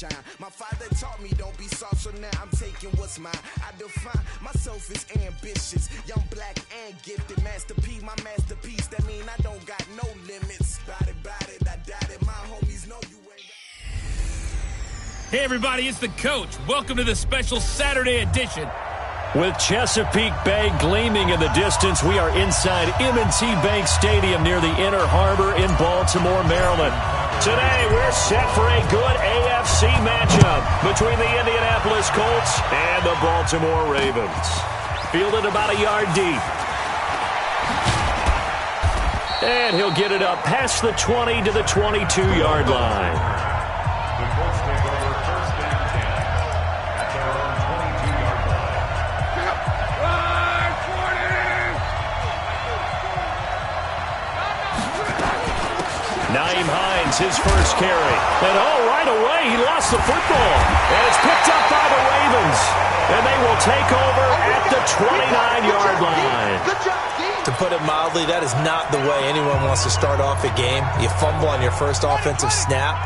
shine. My father taught me don't be soft, so now I'm taking what's mine. I define myself as ambitious, young, black, and gifted. Master P, my masterpiece. That mean I don't got no limits. Bout it, I doubt it. My homies know you ain't. Hey everybody, it's the coach. Welcome to the special Saturday edition. With Chesapeake Bay gleaming in the distance, we are inside M&T Bank Stadium near the Inner Harbor in Baltimore, Maryland. Today, we're set for a good AFC matchup between the Indianapolis Colts and the Baltimore Ravens. Fielded about a yard deep. And he'll get it up past the 20 to the 22-yard line. 9 Hines, his first carry. And right away, he lost the football. And it's picked up by the Ravens. And they will take over at the 29-yard line. To put it mildly, that is not the way anyone wants to start off a game. You fumble on your first offensive snap.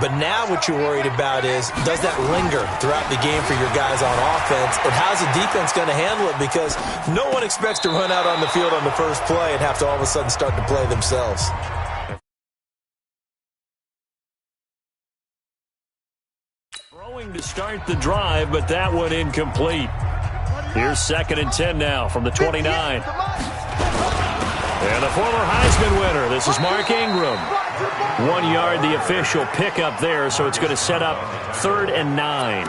But now what you're worried about is, does that linger throughout the game for your guys on offense? And how's the defense going to handle it? Because no one expects to run out on the field on the first play and have to all of a sudden start to play themselves. Throwing to start the drive, but that one incomplete. Here's 2nd and 10 now from the 29. And the former Heisman winner, this is Mark Ingram. 1 yard, the official pickup there, so it's going to set up 3rd and 9.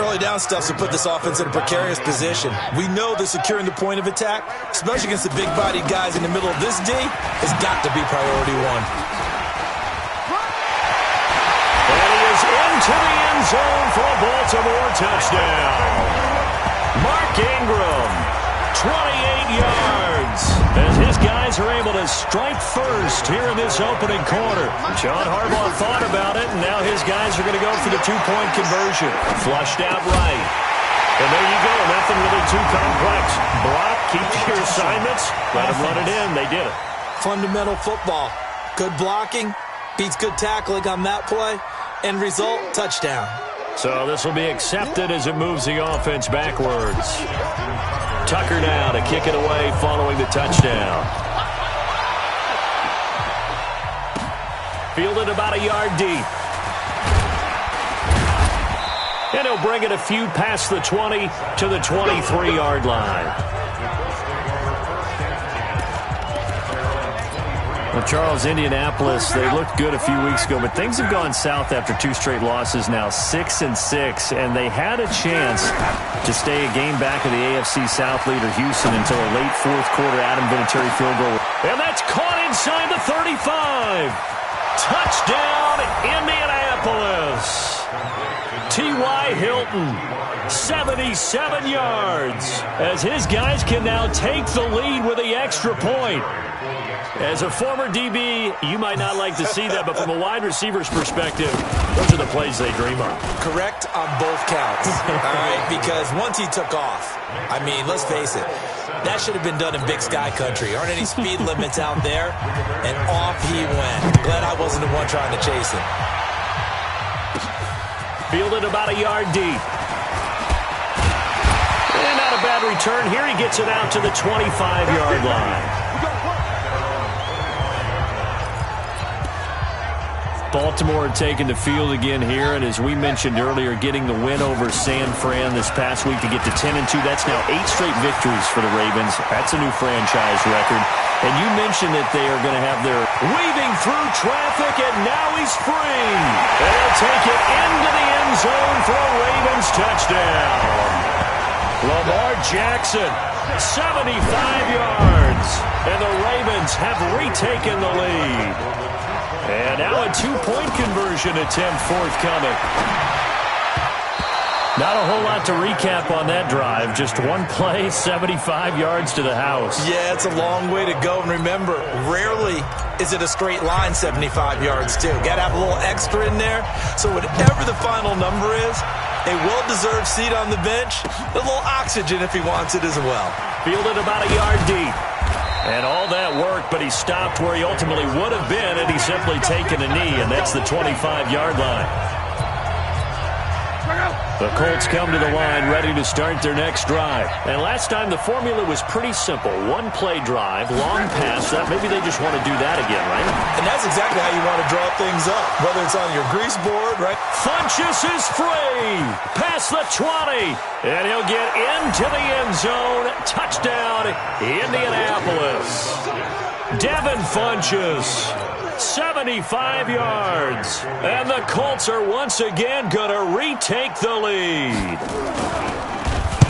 Early down stuff to put this offense in a precarious position. We know that securing the point of attack, especially against the big-bodied guys in the middle of this D, has got to be priority one. Into the end zone for a Baltimore touchdown. Mark Ingram, 28 yards, as his guys are able to strike first here in this opening quarter. John Harbaugh thought about it, and now his guys are going to go for the 2-point conversion. Flushed out right. And there you go, nothing really too complex. Block, keep your assignments, let them run it in. They did it. Fundamental football. Good blocking, beats good tackling on that play. End result, touchdown. So this will be accepted as it moves the offense backwards. Tucker now to kick it away following the touchdown. Fielded about a yard deep. And he'll bring it a few past the 20 to the 23-yard line. Well, Charles, Indianapolis, they looked good a few weeks ago, but things have gone south after 2 straight losses now, 6-6, and they had a chance to stay a game back of the AFC South leader Houston until a late 4th quarter Adam Vinatieri field goal. And that's caught inside the 35. Touchdown, Indianapolis. T.Y. Hilton, 77 yards, as his guys can now take the lead with the extra point. As a former DB, you might not like to see that, but from a wide receiver's perspective, those are the plays they dream of. Correct on both counts, all right, because once he took off, I mean, let's face it, that should have been done in Big Sky country. Aren't any speed limits out there? And off he went. Glad I wasn't the one trying to chase him. Fielded about a yard deep. And not a bad return. Here he gets it out to the 25-yard line. Baltimore taking the field again here, and as we mentioned earlier, getting the win over San Fran this past week to get to 10-2. That's now 8 straight victories for the Ravens. That's a new franchise record. And you mentioned that they are going to have their weaving through traffic, and now he's free. And he'll take it into the end zone for a Ravens touchdown. Lamar Jackson, 75 yards, and the Ravens have retaken the lead. And now a 2-point conversion attempt forthcoming. Not a whole lot to recap on that drive. Just one play, 75 yards to the house. Yeah, it's a long way to go. And remember, rarely is it a straight line 75 yards, too. Got to have a little extra in there. So whatever the final number is, a well-deserved seat on the bench, a little oxygen if he wants it as well. Fielded about a yard deep. And all that worked, but he stopped where he ultimately would have been, and he's simply taken a knee, and that's the 25-yard line. The Colts come to the line ready to start their next drive. And last time the formula was pretty simple. One play drive, long pass. Maybe they just want to do that again, right? And that's exactly how you want to draw things up, whether it's on your grease board, right? Funchess is free. Past the 20. And he'll get into the end zone. Touchdown, Indianapolis. Devin Funchess. 75 yards. And the Colts are once again going to retake the lead.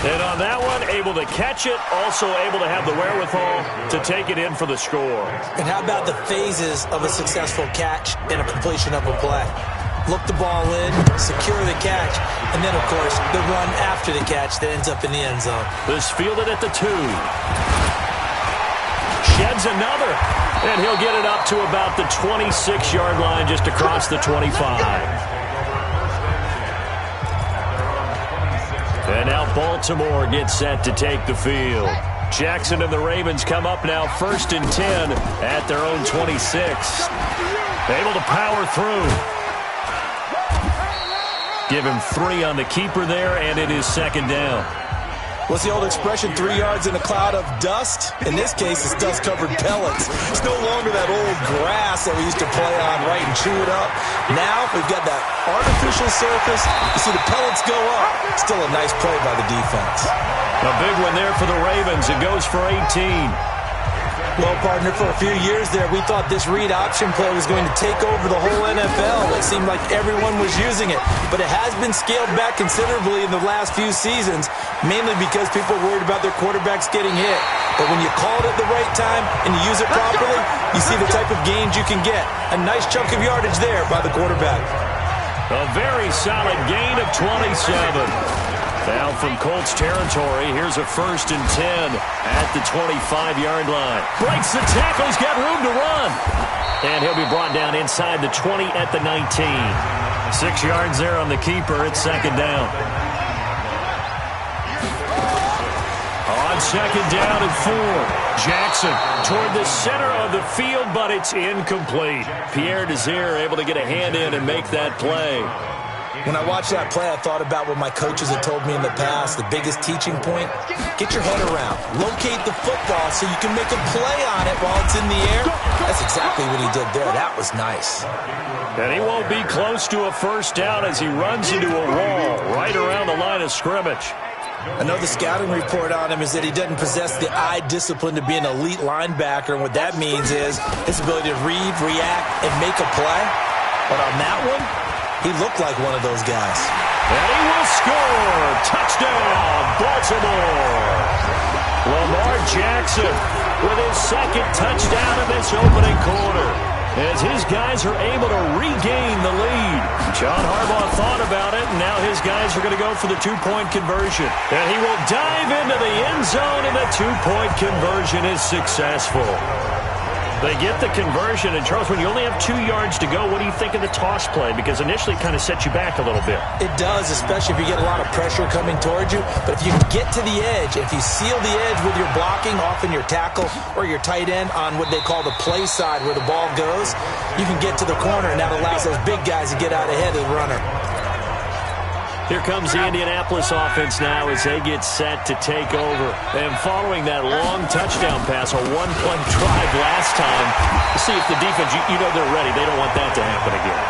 And on that one, able to catch it, also able to have the wherewithal to take it in for the score. And how about the phases of a successful catch and a completion of a play? Look the ball in, secure the catch, and then, of course, the run after the catch that ends up in the end zone. This fielded at the 2. Sheds another. And he'll get it up to about the 26-yard line, just across the 25. And now Baltimore gets set to take the field. Jackson and the Ravens come up now 1st and 10 at their own 26. Able to power through. Give him 3 on the keeper there, and it is 2nd down. What's the old expression, 3 yards in a cloud of dust? In this case, it's dust-covered pellets. It's no longer that old grass that we used to play on, right, and chew it up. Now we've got that artificial surface. You see the pellets go up. Still a nice play by the defense. A big one there for the Ravens. It goes for 18. Well, partner, for a few years there, we thought this read option play was going to take over the whole NFL. It seemed like everyone was using it. But it has been scaled back considerably in the last few seasons, mainly because people are worried about their quarterbacks getting hit. But when you call it at the right time and you use it properly, you see the type of gains you can get. A nice chunk of yardage there by the quarterback. A very solid gain of 27. Down from Colts territory. Here's a 1st and 10 at the 25-yard line. Breaks the tackle. He's got room to run. And he'll be brought down inside the 20 at the 19. 6 yards there on the keeper. It's 2nd down. On 2nd down and 4. Jackson toward the center of the field, but it's incomplete. Pierre Desir able to get a hand in and make that play. When I watched that play, I thought about what my coaches had told me in the past. The biggest teaching point, get your head around. Locate the football so you can make a play on it while it's in the air. That's exactly what he did there. That was nice. And he won't be close to a 1st down as he runs into a wall right around the line of scrimmage. I know the scouting report on him is that he doesn't possess the eye discipline to be an elite linebacker, and what that means is his ability to read, react, and make a play. But on that one, he looked like one of those guys. And he will score. Touchdown, Baltimore. Lamar Jackson with his 2nd touchdown in this opening quarter, as his guys are able to regain the lead. John Harbaugh thought about it, and now his guys are going to go for the 2-point conversion. And he will dive into the end zone, and the 2-point conversion is successful. They get the conversion, and Charles, when you only have 2 yards to go, what do you think of the toss play? Because initially it kind of sets you back a little bit. It does, especially if you get a lot of pressure coming towards you. But if you can get to the edge, if you seal the edge with your blocking, often your tackle or your tight end on what they call the play side where the ball goes, you can get to the corner, and that allows those big guys to get out ahead of the runner. Here comes the Indianapolis offense now as they get set to take over. And following that long touchdown pass, a 1-play drive last time, to see if the defense, you know they're ready. They don't want that to happen again.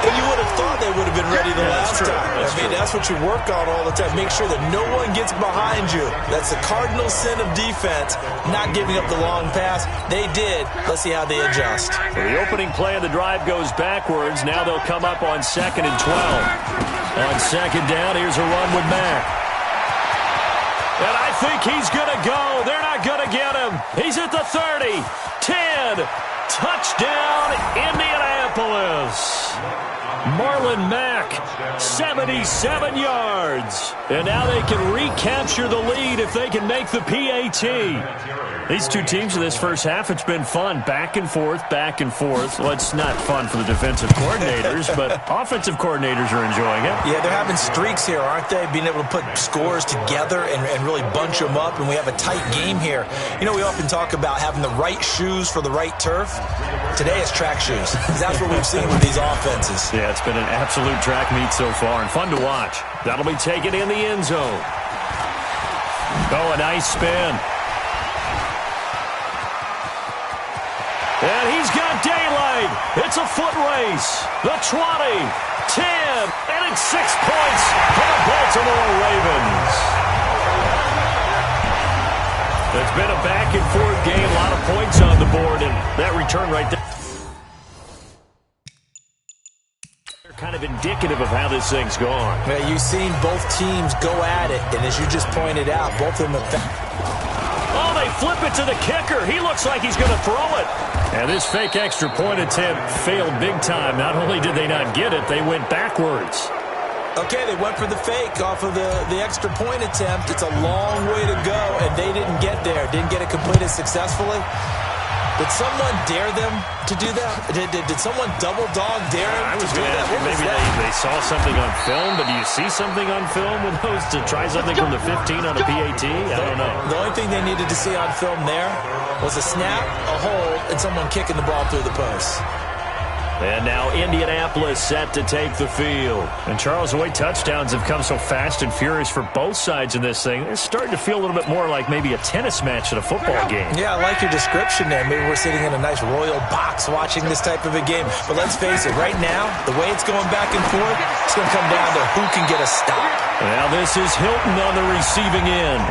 And you would have thought they would have been ready the last time. That's what you work on all the time. Make sure that no one gets behind you. That's the cardinal sin of defense, not giving up the long pass. They did. Let's see how they adjust. So the opening play of the drive goes backwards. Now they'll come up on 2nd and 12. On 2nd down, here's a run with Mack. And I think he's going to go. They're not going to get him. He's at the 30, 10. Touchdown, Indianapolis. Marlon Mack, 77 yards. And now they can recapture the lead if they can make the PAT. These two teams in this first half, it's been fun. Back and forth, back and forth. Well, it's not fun for the defensive coordinators, but offensive coordinators are enjoying it. Yeah, they're having streaks here, aren't they? Being able to put scores together and really bunch them up, and we have a tight game here. You know, we often talk about having the right shoes for the right turf. Today it's track shoes. That's what we've seen with these offenses. Yeah, it's been an absolute track meet so far, and fun to watch. That'll be taken in the end zone. Oh, a nice spin. And he's got daylight. It's a foot race. The 20, 10, and it's 6 points for the Baltimore Ravens. It's been a back-and-forth game, a lot of points on the board, and that return right there. They're kind of indicative of how this thing's gone. Yeah, you've seen both teams go at it, and as you just pointed out, both of them have... Oh, they flip it to the kicker. He looks like he's going to throw it. And this fake extra point attempt failed big time. Not only did they not get it, they went backwards. Okay, they went for the fake off of the extra point attempt. It's a long way to go, and they didn't get there. Didn't get it completed successfully. Did someone dare them to do that? Did someone double dog dare them to do that? Maybe they saw something on film, but do you see something on film with those to try something from the 15 on a PAT? I don't know. The only thing they needed to see on film there was a snap, a hold, and someone kicking the ball through the post. And now Indianapolis set to take the field. And Charles, the way touchdowns have come so fast and furious for both sides in this thing, it's starting to feel a little bit more like maybe a tennis match at a football game. Yeah, I like your description there. Maybe we're sitting in a nice royal box watching this type of a game. But let's face it, right now, the way it's going back and forth, it's going to come down to who can get a stop. Now this is Hilton on the receiving end.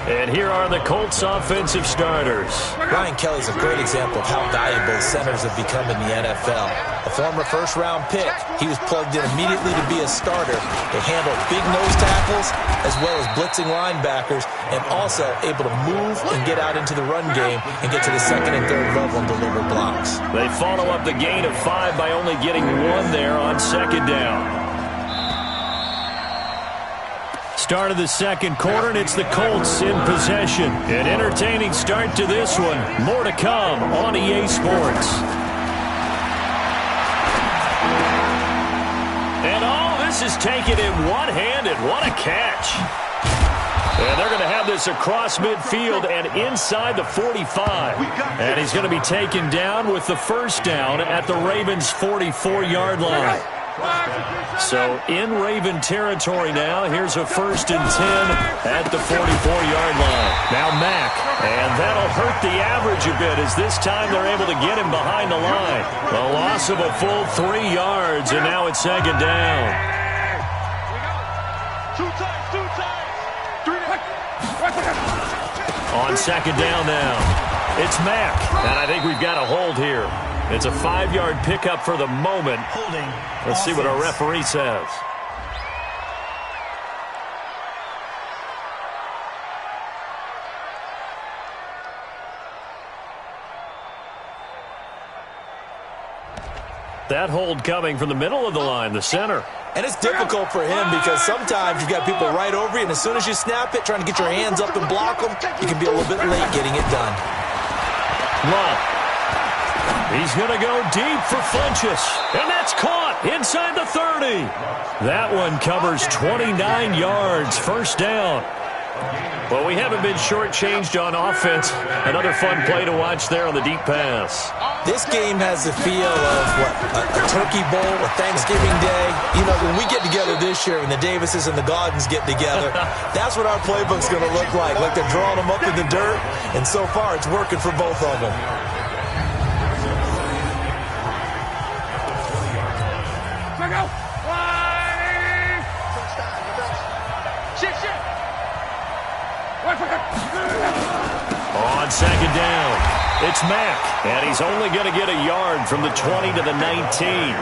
And here are the Colts offensive starters. Ryan Kelly's a great example of how valuable centers have become in the NFL. A former first-round pick, he was plugged in immediately to be a starter. They handle big nose tackles as well as blitzing linebackers, and also able to move and get out into the run game and get to the second and third level and deliver blocks. They follow up the gain of 5 by only getting 1 there on second down. Start of the second quarter, and it's the Colts in possession. An entertaining start to this one. More to come on EA Sports. And this is taken in one-handed. What a catch. And they're going to have this across midfield and inside the 45. And he's going to be taken down with the first down at the Ravens' 44-yard line. So in Raven territory now. Here's a 1st and 10 at the 44-yard line. Now Mack, and that'll hurt the average a bit as this time they're able to get him behind the line. A loss of a full 3 yards, and now it's second down. On second down now, it's Mack, and I think we've got a hold here. It's a 5-yard pickup for the moment. Let's see what our referee says. That hold coming from the middle of the line, the center. And it's difficult for him because sometimes you've got people right over you, and as soon as you snap it, trying to get your hands up and block them, you can be a little bit late getting it done. Love. He's going to go deep for Funchess. And that's caught inside the 30. That one covers 29 yards. First down. Well, we haven't been shortchanged on offense. Another fun play to watch there on the deep pass. This game has the feel of, a turkey bowl, a Thanksgiving Day. You know, when we get together this year and the Davises and the Gaudens get together, that's what our playbook's going to look like they're drawing them up in the dirt. And so far, it's working for both of them. On second down, it's Mack, and he's only going to get a yard from the 20 to the 19.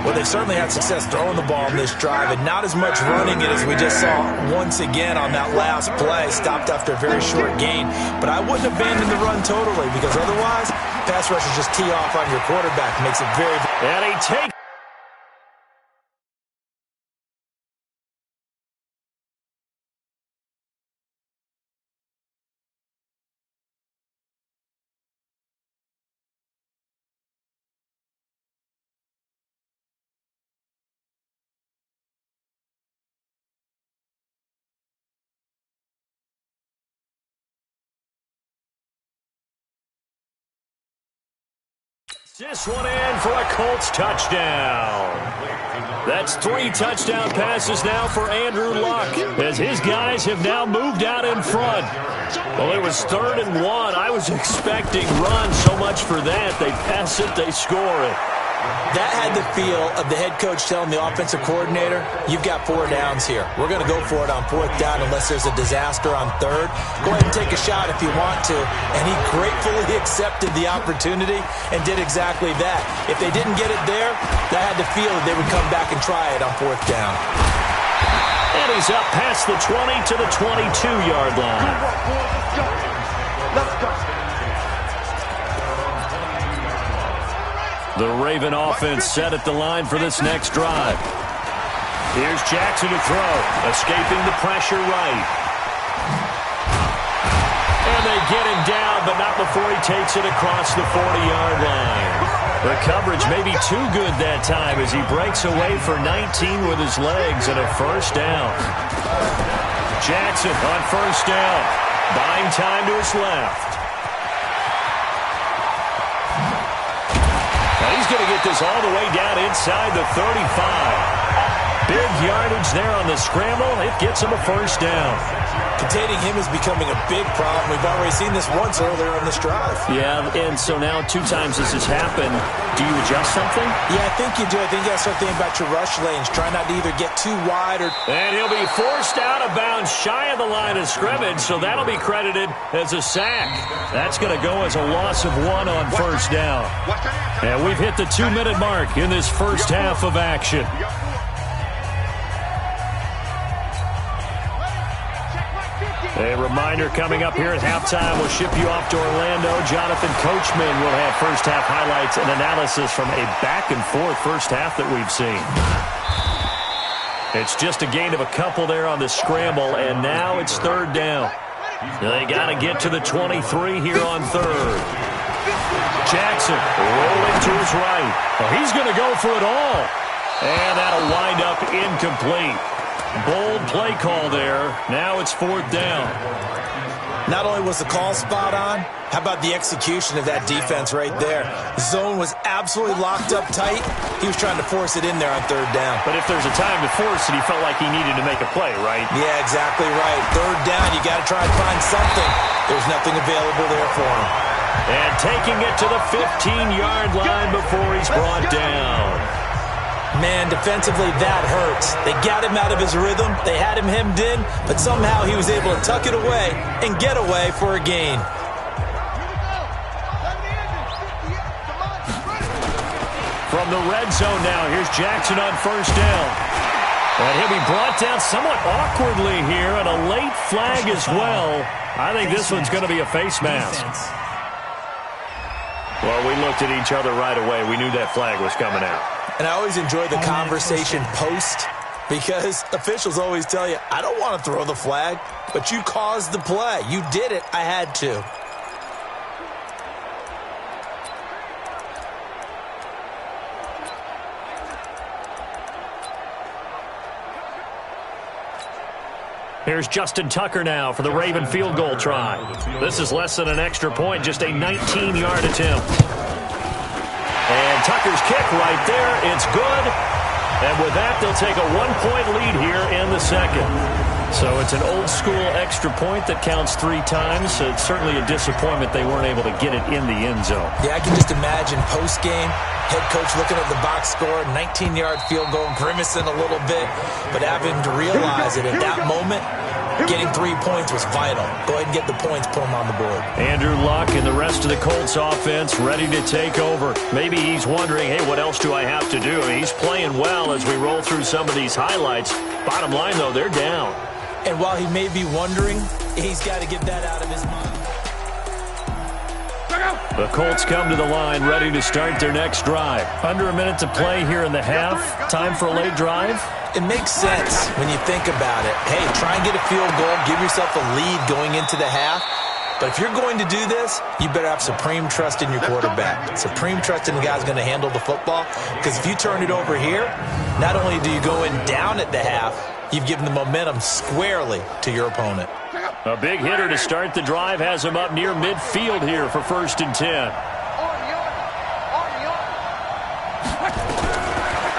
Well, they certainly had success throwing the ball in this drive, and not as much running it as we just saw once again on that last play. Stopped after a very short gain, but I wouldn't abandon the run totally because otherwise, pass rushers just tee off on your quarterback. Makes it very... And he takes This one in for a Colts touchdown. That's 3 touchdown passes now for Andrew Luck, as his guys have now moved out in front. Well, it was 3rd and 1. I was expecting run, so much for that. They pass it, they score it. That had the feel of the head coach telling the offensive coordinator, you've got 4 downs here. We're going to go for it on 4th down unless there's a disaster on 3rd. Go ahead and take a shot if you want to. And he gratefully accepted the opportunity and did exactly that. If they didn't get it there, that had the feel that they would come back and try it on 4th down. And he's up past the 20 to the 22-yard line. Let's go. The Raven offense set at the line for this next drive. Here's Jackson to throw, escaping the pressure right. And they get him down, but not before he takes it across the 40-yard line. The coverage may be too good that time as he breaks away for 19 with his legs and a 1st down. Jackson on 1st down, buying time to his left. He's going to get this all the way down inside the 35. Big yardage there on the scramble. It gets him a 1st down. Containing him is becoming a big problem. We've already seen this once earlier in this drive. Yeah, and so now 2 times this has happened. Do you adjust something? Yeah, I think you do. I think you got to start thinking about your rush lanes. Try not to either get too wide or... And he'll be forced out of bounds shy of the line of scrimmage, so that'll be credited as a sack. That's going to go as a loss of 1 on 1st down. And we've hit the 2-minute mark in this first half of action. A reminder coming up here at halftime, we'll ship you off to Orlando. Jonathan Coachman will have first half highlights and analysis from a back-and-forth first half that we've seen. It's just a gain of a couple there on the scramble, and now it's 3rd down. They got to get to the 23 here on 3rd. Jackson rolling to his right. Well, he's going to go for it all. And that'll wind up incomplete. Bold play call there. Now it's 4th down. Not only was the call spot on, how about the execution of that defense right there? Zone was absolutely locked up tight. He was trying to force it in there on 3rd down. But if there's a time to force it, he felt like he needed to make a play, right? Yeah, exactly right. 3rd down, you got to try and find something. There's nothing available there for him. And taking it to the 15-yard line before he's brought down. Man, defensively, that hurts. They got him out of his rhythm. They had him hemmed in, but somehow he was able to tuck it away and get away for a gain. From the red zone now, here's Jackson on 1st down. And he'll be brought down somewhat awkwardly here, and a late flag as well. I think this one's going to be a face mask. Well, we looked at each other right away. We knew that flag was coming out. And I always enjoy the conversation post because officials always tell you, I don't want to throw the flag, but you caused the play. You did it. I had to. Here's Justin Tucker now for the Raven field goal try. This is less than an extra point, just a 19-yard attempt. And Tucker's kick right there, it's good. And with that, they'll take a 1-point lead here in the second. So it's an old-school extra point that counts 3 times. So it's certainly a disappointment they weren't able to get it in the end zone. Yeah, I can just imagine post-game, head coach looking at the box score, 19-yard field goal, grimacing a little bit, but having to realize that at that moment, getting 3 points was vital. Go ahead and get the points, put them on the board. Andrew Luck and the rest of the Colts offense ready to take over. Maybe he's wondering, hey, what else do I have to do? I mean, he's playing well as we roll through some of these highlights. Bottom line, though, they're down. And while he may be wondering, he's got to get that out of his mind. The Colts come to the line ready to start their next drive. Under a minute to play here in the half. Time for a late drive? It makes sense when you think about it. Hey, try and get a field goal, give yourself a lead going into the half. But if you're going to do this, you better have supreme trust in your quarterback. Supreme trust in the guy's going to handle the football. Because if you turn it over here, not only do you go in down at the half, you've given the momentum squarely to your opponent. A big hitter to start the drive has him up near midfield here for 1st and 10.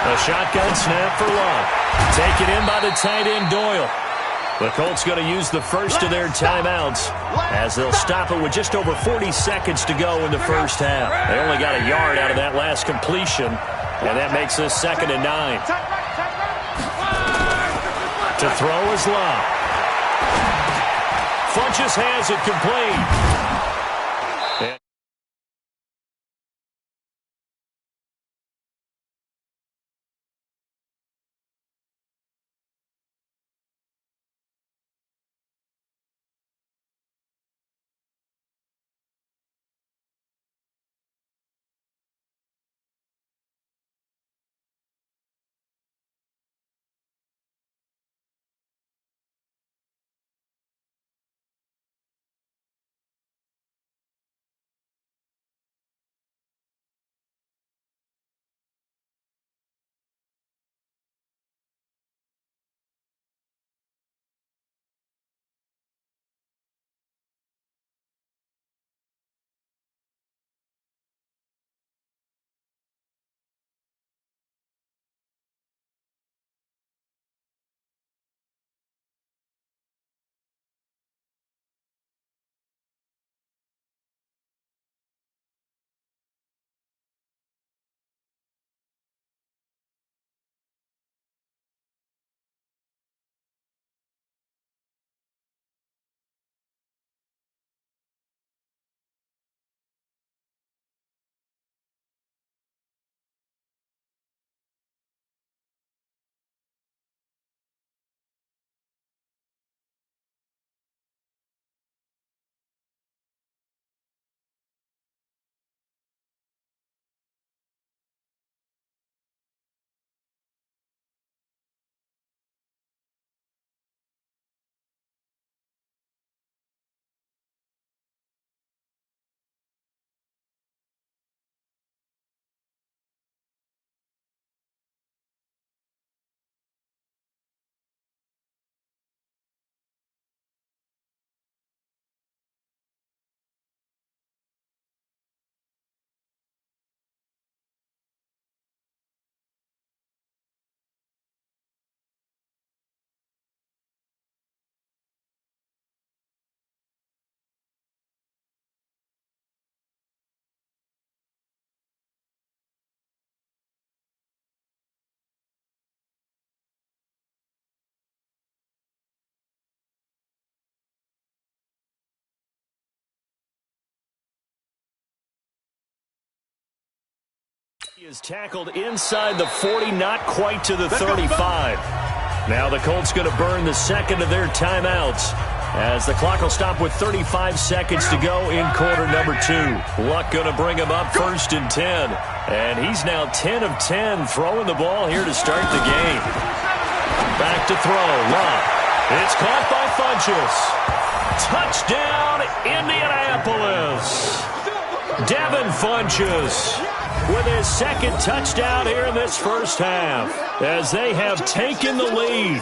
A shotgun snap for Love. Taken in by the tight end, Doyle. The Colts going to use the first of their timeouts as they'll stop it with just over 40 seconds to go in the first half. They only got a yard out of that last completion, and that makes this 2nd and 9. To throw is Love. Funches has it complete. He is tackled inside the 40, not quite to the 35. Now the Colts going to burn the second of their timeouts as the clock will stop with 35 seconds to go in quarter number 2. Luck going to bring him up 1st and 10. And he's now 10 of 10 throwing the ball here to start the game. Back to throw. Luck. It's caught by Funches. Touchdown, Indianapolis. Devin Funches with his second touchdown here in this first half as they have taken the lead.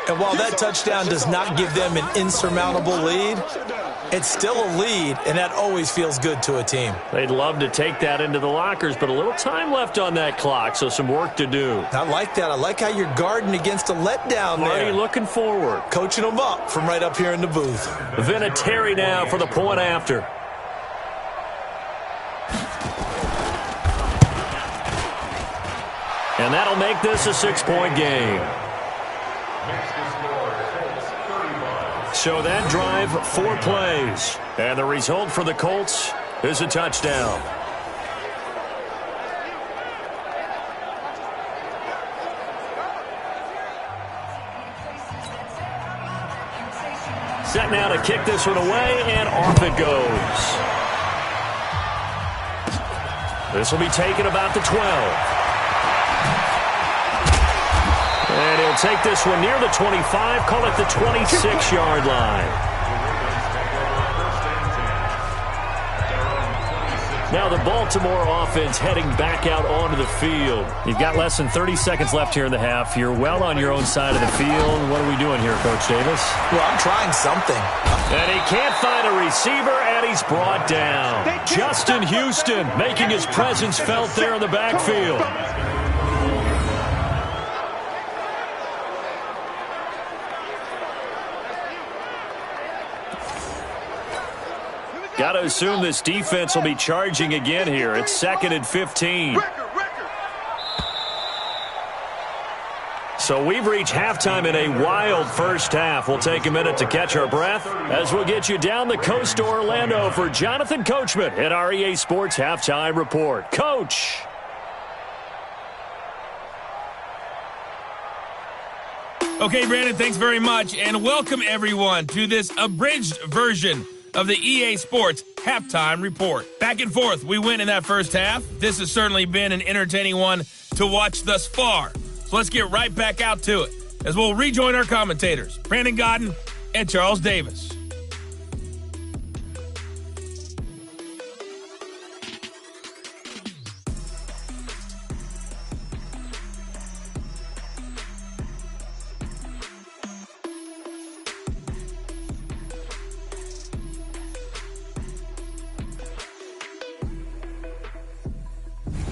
And while that touchdown does not give them an insurmountable lead, it's still a lead, and that always feels good to a team. They'd love to take that into the lockers, but a little time left on that clock, so some work to do. I like that. I like how you're guarding against a letdown there. Marty looking forward. Coaching them up from right up here in the booth. Vinatieri now for the point after. And that'll make this a 6-point game. So that drive, 4 plays. And the result for the Colts is a touchdown. Set now to kick this one away, and off it goes. This will be taken about the 12. And he'll take this one near the 25, call it the 26-yard line. Now the Baltimore offense heading back out onto the field. You've got less than 30 seconds left here in the half. You're well on your own side of the field. What are we doing here, Coach Davis? Well, I'm trying something. And he can't find a receiver, and he's brought down. Justin Houston making his presence felt there in the backfield. Got to assume this defense will be charging again here. It's 2nd and 15. So we've reached halftime in a wild first half. We'll take a minute to catch our breath as we'll get you down the coast to Orlando for Jonathan Coachman at our EA Sports Halftime Report. Coach. Okay, Brandon, thanks very much, and welcome everyone to this abridged version of the EA Sports Halftime Report. Back and forth, we win in that first half. This has certainly been an entertaining one to watch thus far. So let's get right back out to it as we'll rejoin our commentators, Brandon Godden and Charles Davis.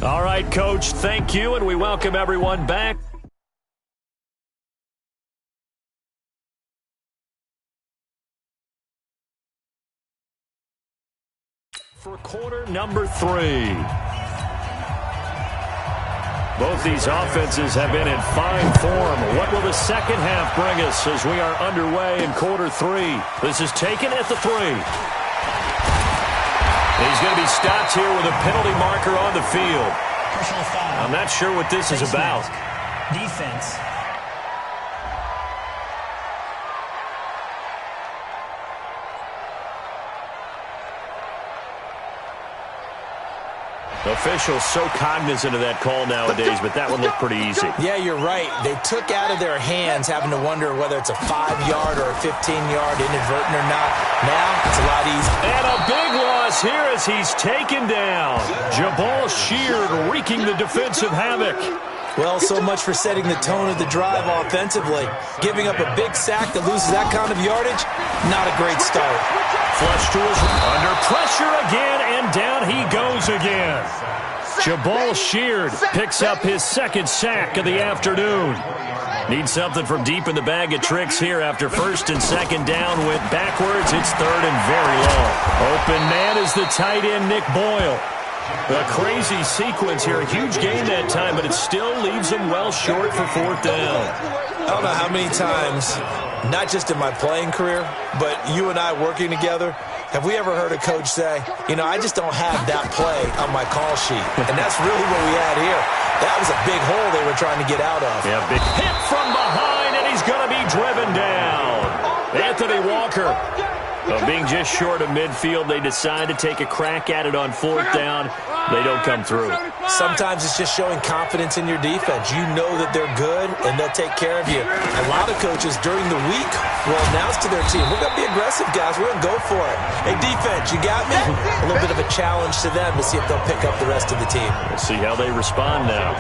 All right, Coach, thank you, and we welcome everyone back. For quarter number 3. Both these offenses have been in fine form. What will the second half bring us as we are underway in quarter 3? This is taken at the 3. He's going to be stopped here with a penalty marker on the field. Personal foul. I'm not sure what this is about. Defense. Officials so cognizant of that call nowadays, but that one looked pretty easy. Yeah, you're right. They took out of their hands having to wonder whether it's a 5-yard or a 15-yard, inadvertent or not. Now, it's a lot easier. And a big loss here as he's taken down. Jabal Sheard wreaking the defensive havoc. Well, so much for setting the tone of the drive offensively. Giving up a big sack that loses that kind of yardage, not a great start. Flush to his under pressure again, and down he goes again. Jabal Sheard picks up his 2nd sack of the afternoon. Needs something from deep in the bag of tricks here after 1st and 2nd down. Went backwards. It's 3rd and very long. Open man is the tight end, Nick Boyle. A crazy sequence here. A huge gain that time, but it still leaves him well short for 4th down. I don't know how many times, not just in my playing career, but you and I working together, have we ever heard a coach say, you know, I just don't have that play on my call sheet. And that's really what we had here. That was a big hole they were trying to get out of. Yeah, big hit from behind, and he's going to be driven down. Anthony Walker. Being just short of midfield, they decide to take a crack at it on 4th down. They don't come through. Sometimes it's just showing confidence in your defense. You know that they're good, and they'll take care of you. A lot of coaches during the week will announce to their team, we're going to be aggressive, guys. We're going to go for it. Hey, defense, you got me? A little bit of a challenge to them to see if they'll pick up the rest of the team. We'll see how they respond now.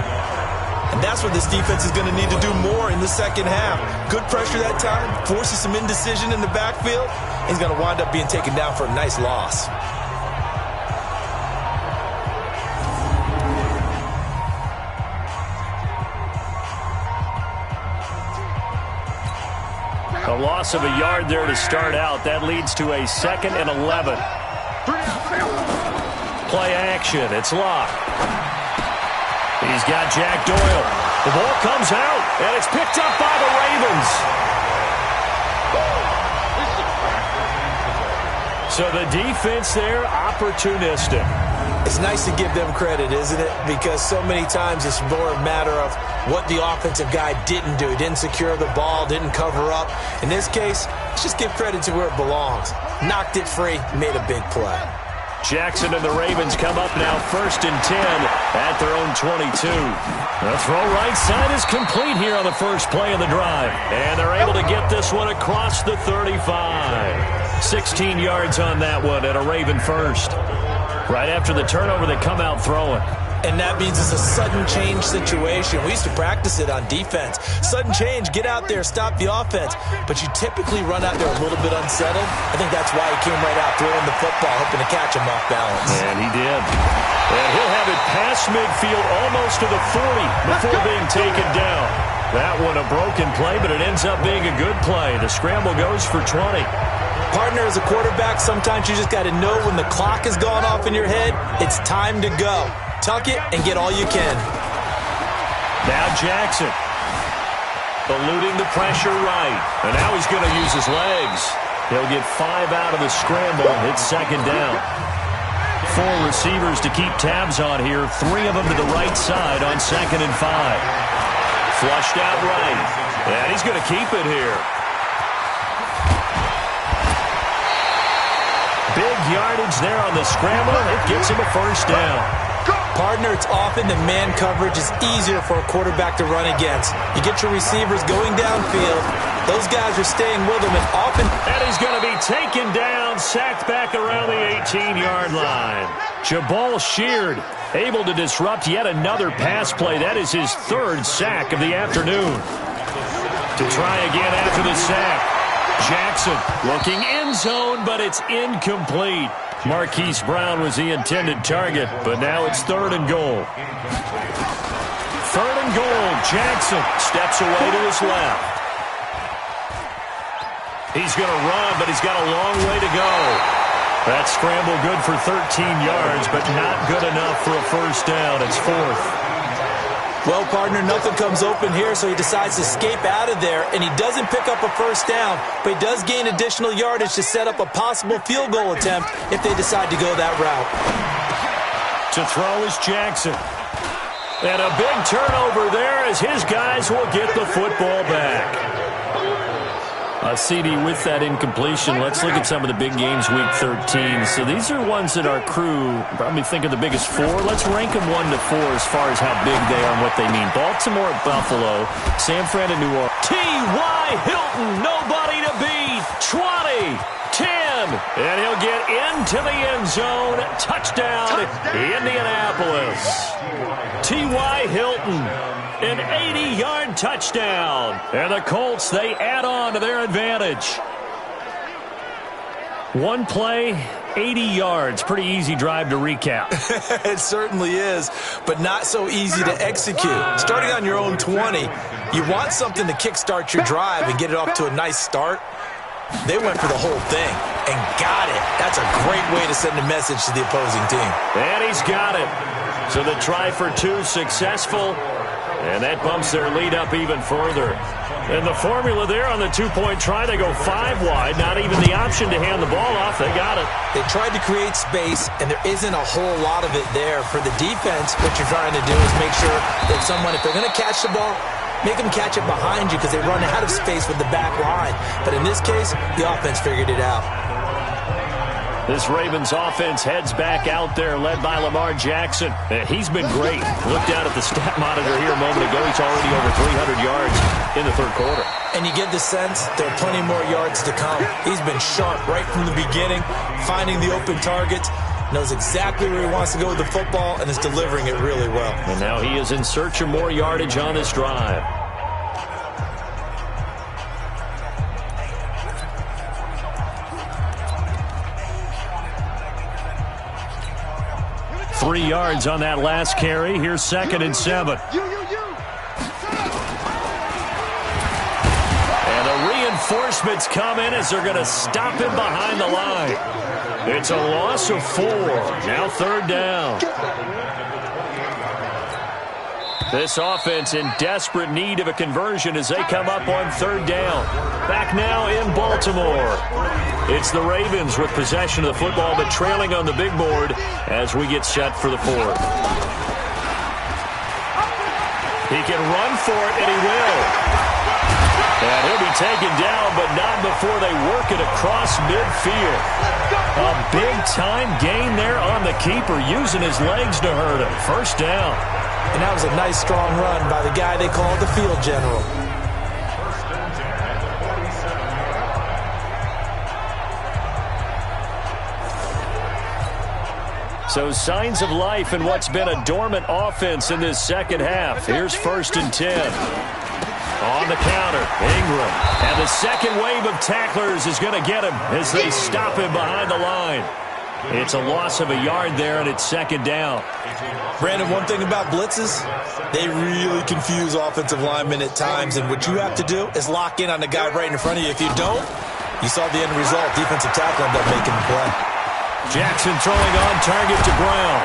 And that's what this defense is going to need to do more in the second half. Good pressure that time, forces some indecision in the backfield. He's going to wind up being taken down for a nice loss. A loss of a yard there to start out. That leads to a 2nd and 11. Play action. It's locked. He's got Jack Doyle. The ball comes out, and it's picked up by the Ravens. So the defense there, opportunistic. It's nice to give them credit, isn't it? Because so many times it's more a matter of what the offensive guy didn't do. He didn't secure the ball, didn't cover up. In this case, let's just give credit to where it belongs. Knocked it free, made a big play. Jackson and the Ravens come up now 1st and 10 at their own 22. The throw right side is complete here on the first play of the drive. And they're able to get this one across the 35. 16 yards on that one at a Raven first. Right after the turnover, they come out throwing. And that means it's a sudden change situation. We used to practice it on defense. Sudden change, get out there, stop the offense. But you typically run out there a little bit unsettled. I think that's why he came right out throwing the football, hoping to catch him off balance. And he did. And he'll have it past midfield almost to the 40 before being taken down. That one a broken play, but it ends up being a good play. The scramble goes for 20. Partner, as a quarterback, sometimes you just got to know when the clock has gone off in your head, it's time to go. Tuck it and get all you can. Now Jackson. Eluding the pressure right. And now he's going to use his legs. He'll get 5 out of the scramble. It's second down. 4 receivers to keep tabs on here. 3 of them to the right side on 2nd and 5. Flushed out right. And he's going to keep it here. Big yardage there on the scramble. It gets him a first down. Partner, it's often that man coverage is easier for a quarterback to run against. You get your receivers going downfield. Those guys are staying with him, and often... And he's going to be taken down, sacked back around the 18-yard line. Jabal Sheard able to disrupt yet another pass play. That is his 3rd sack of the afternoon. To try again after the sack. Jackson looking end zone, but it's incomplete. Marquise Brown was the intended target, but now it's 3rd and goal. 3rd and goal. Jackson steps away to his left. He's going to run, but he's got a long way to go. That scramble good for 13 yards, but not good enough for a first down. It's 4th. Well, partner, nothing comes open here, so he decides to escape out of there, and he doesn't pick up a first down, but he does gain additional yardage to set up a possible field goal attempt if they decide to go that route. To throw is Jackson. And a big turnover there as his guys will get the football back. CD, with that incompletion, let's look at some of the big games Week 13. So these are ones that our crew probably think are the biggest 4. Let's rank them 1 to 4 as far as how big they are and what they mean. Baltimore at Buffalo, San Fran at New Orleans. T.Y. Hilton, nobody to beat. 20, 10, and he'll get into the end zone. Touchdown, Indianapolis. T.Y. Hilton. An 80-yard touchdown. And the Colts, they add on to their advantage. 1 play, 80 yards. Pretty easy drive to recap. It certainly is, but not so easy to execute. Starting on your own 20, you want something to kickstart your drive and get it off to a nice start. They went for the whole thing and got it. That's a great way to send a message to the opposing team. And he's got it. So the try for 2 successful. And that bumps their lead up even further. And the formula there on the 2-point try, they go 5 wide. Not even the option to hand the ball off. They got it. They tried to create space, and there isn't a whole lot of it there. For the defense, what you're trying to do is make sure that someone, if they're going to catch the ball, make them catch it behind you because they run out of space with the back line. But in this case, the offense figured it out. This Ravens offense heads back out there, led by Lamar Jackson. He's been great. Looked down at the stat monitor here a moment ago. He's already over 300 yards in the 3rd quarter. And you get the sense there are plenty more yards to come. He's been sharp right from the beginning, finding the open targets, knows exactly where he wants to go with the football, and is delivering it really well. And now he is in search of more yardage on this drive. 3 yards on that last carry. Here's 2nd and 7. And the reinforcements come in as they're going to stop him behind the line. It's a loss of 4. Now 3rd down. This offense in desperate need of a conversion as they come up on 3rd down. Back now in Baltimore. It's the Ravens with possession of the football, but trailing on the big board as we get set for the 4th. He can run for it, and he will. And he'll be taken down, but not before they work it across midfield. A big-time gain there on the keeper, using his legs to hurt him. First down. And that was a nice, strong run by the guy they call the field general. So signs of life in what's been a dormant offense in this second half. Here's 1st and 10. On the counter, Ingram. And the second wave of tacklers is going to get him as they stop him behind the line. It's a loss of a yard there, and it's 2nd down. Brandon, one thing about blitzes, they really confuse offensive linemen at times, and what you have to do is lock in on the guy right in front of you. If you don't, You saw the end result. Defensive tackle ended up making the play. Jackson throwing on target to Brown.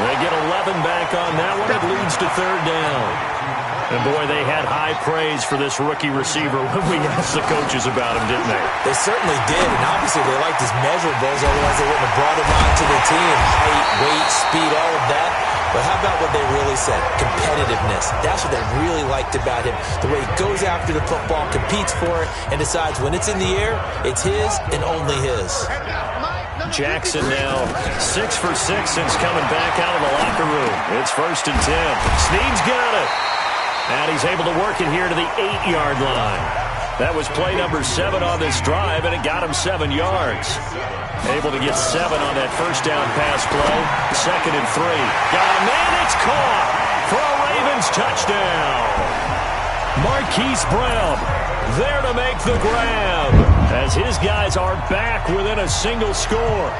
They get 11 back on that one. It leads to third down. And, boy, they had high praise for this rookie receiver when we asked the coaches about him, didn't they? They certainly did, and obviously they liked his measurables, otherwise they wouldn't have brought him onto the team. Height, weight, speed, all of that. But how about what they really said? Competitiveness. That's what they really liked about him. The way he goes after the football, competes for it, and decides when it's in the air, it's his and only his. Jackson now 6 for 6 since coming back out of the locker room. It's 1st and 10. Snead's got it. And he's able to work it here to the 8-yard line. That was play number 7 on this drive, and it got him 7 yards. Able to get 7 on that first down pass play. 2nd and 3. Got him, and it's caught for a Ravens touchdown. Marquise Brown there to make the grab as his guys are back within a single score.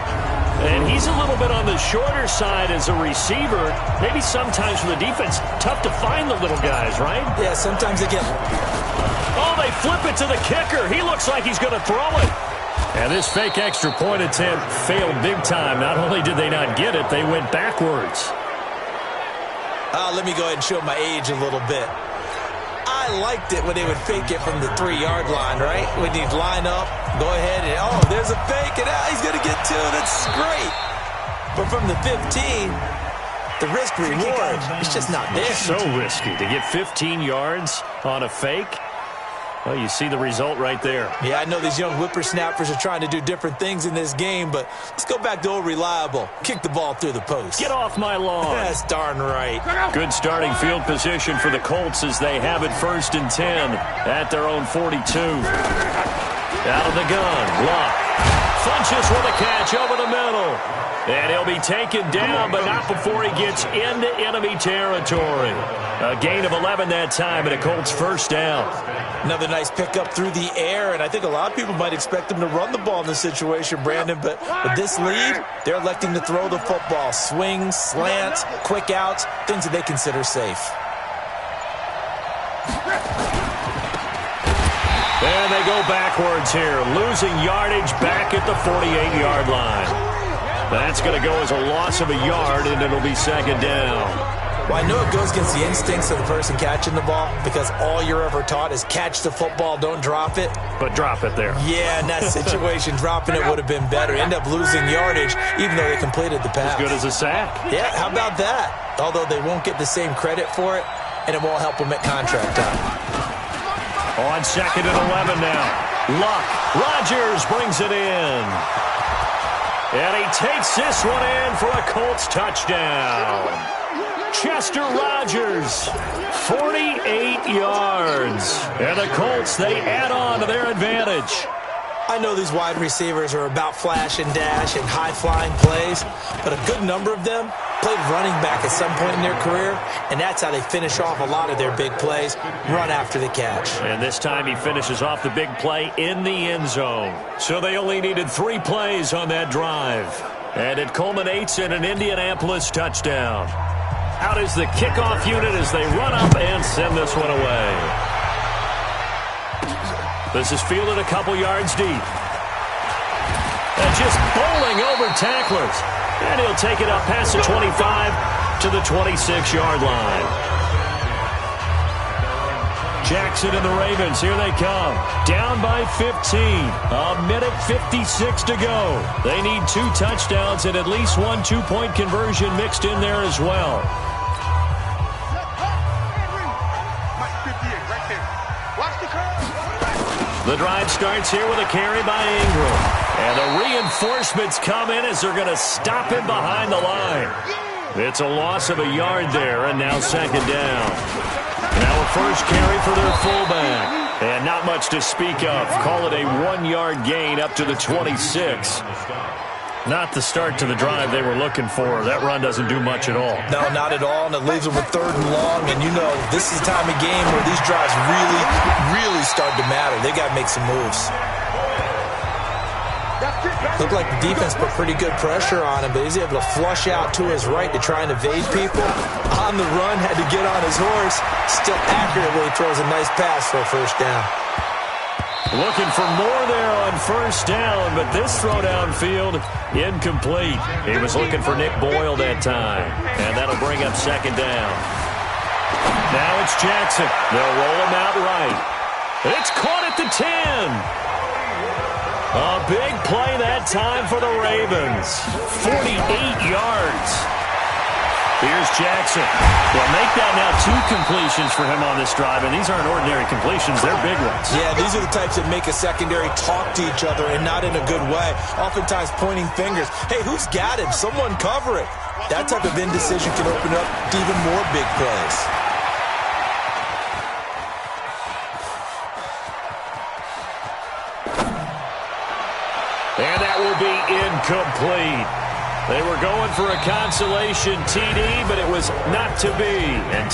And he's a little bit on the shorter side as a receiver. Maybe sometimes for the defense, tough to find the little guys, right? Yeah, sometimes they get... Oh, they flip it to the kicker. He looks like he's going to throw it. And this fake extra point attempt failed big time. Not only did they not get it, they went backwards. Let me go ahead and show my age a little bit. I liked it when they would fake it from the 3-yard line, right? When you'd line up, go ahead and, oh, there's a fake, and he's going to get 2. That's great. But from the 15, the risk reward, it's just not there. So risky to get 15 yards on a fake. Well, you see the result right there. Yeah, I know these young whippersnappers are trying to do different things in this game, but let's go back to old reliable. Kick the ball through the post. Get off my lawn. That's darn right. Good starting field position for the Colts as they have it 1st and 10 at their own 42. Out of the gun, Luck. Funches with a catch over the middle. And he'll be taken down, but not before he gets into enemy territory. A gain of 11 that time, and a Colts first down. Another nice pickup through the air, and I think a lot of people might expect him to run the ball in this situation, Brandon, but with this lead, they're electing to throw the football. Swings, slants, quick outs, things that they consider safe. And they go backwards here, losing yardage back at the 48-yard line. That's going to go as a loss of a yard, and it'll be 2nd down. Well, I know it goes against the instincts of the person catching the ball because all you're ever taught is catch the football, don't drop it. But drop it there. Yeah, in that situation, dropping it would have been better. End up losing yardage, even though they completed the pass. As good as a sack. Yeah, how about that? Although they won't get the same credit for it, and it won't help them at contract time. On 2nd and 11 now. Luck. Rodgers brings it in. And he takes this one in for a Colts touchdown. Chester Rogers, 48 yards. And the Colts, they add on to their advantage. I know these wide receivers are about flash and dash and high-flying plays, but a good number of them played running back at some point in their career, and that's how they finish off a lot of their big plays, run after the catch. And this time he finishes off the big play in the end zone. So they only needed 3 plays on that drive. And it culminates in an Indianapolis touchdown. Out is the kickoff unit as they run up and send this one away. This is fielded a couple yards deep. And just bowling over tacklers. And he'll take it up past the 25 to the 26-yard line. Jackson and the Ravens, here they come. Down by 15. A minute 56 to go. They need 2 touchdowns and at least 1 2-point conversion mixed in there as well. The drive starts here with a carry by Ingram. And the reinforcements come in as they're going to stop him behind the line. It's a loss of a yard there, and now 2nd down. Now a first carry for their fullback. And not much to speak of. Call it a 1-yard gain up to the 26. Not the start to the drive they were looking for. That run doesn't do much at all. No, not at all, and it leaves them with 3rd and long. And you know, this is the time of game where these drives really start to matter. They got to make some moves. Looked like the defense put pretty good pressure on him, but he's able to flush out to his right to try and evade people. On the run, had to get on his horse. Still accurate when he throws a nice pass for a first down. Looking for more there on first down, but this throw downfield, incomplete. He was looking for Nick Boyle that time, and that'll bring up second down. Now it's Jackson. They'll roll him out right. It's caught at the 10. A big play that time for the Ravens. 48 yards. Here's Jackson. Well, make that now 2 completions for him on this drive, and these aren't ordinary completions. They're big ones. Yeah, these are the types that make a secondary talk to each other and not in a good way, oftentimes pointing fingers. Hey, who's got him? Someone cover it. That type of indecision can open up to even more big plays. And that will be incomplete. They were going for a consolation TD, but it was not to be. And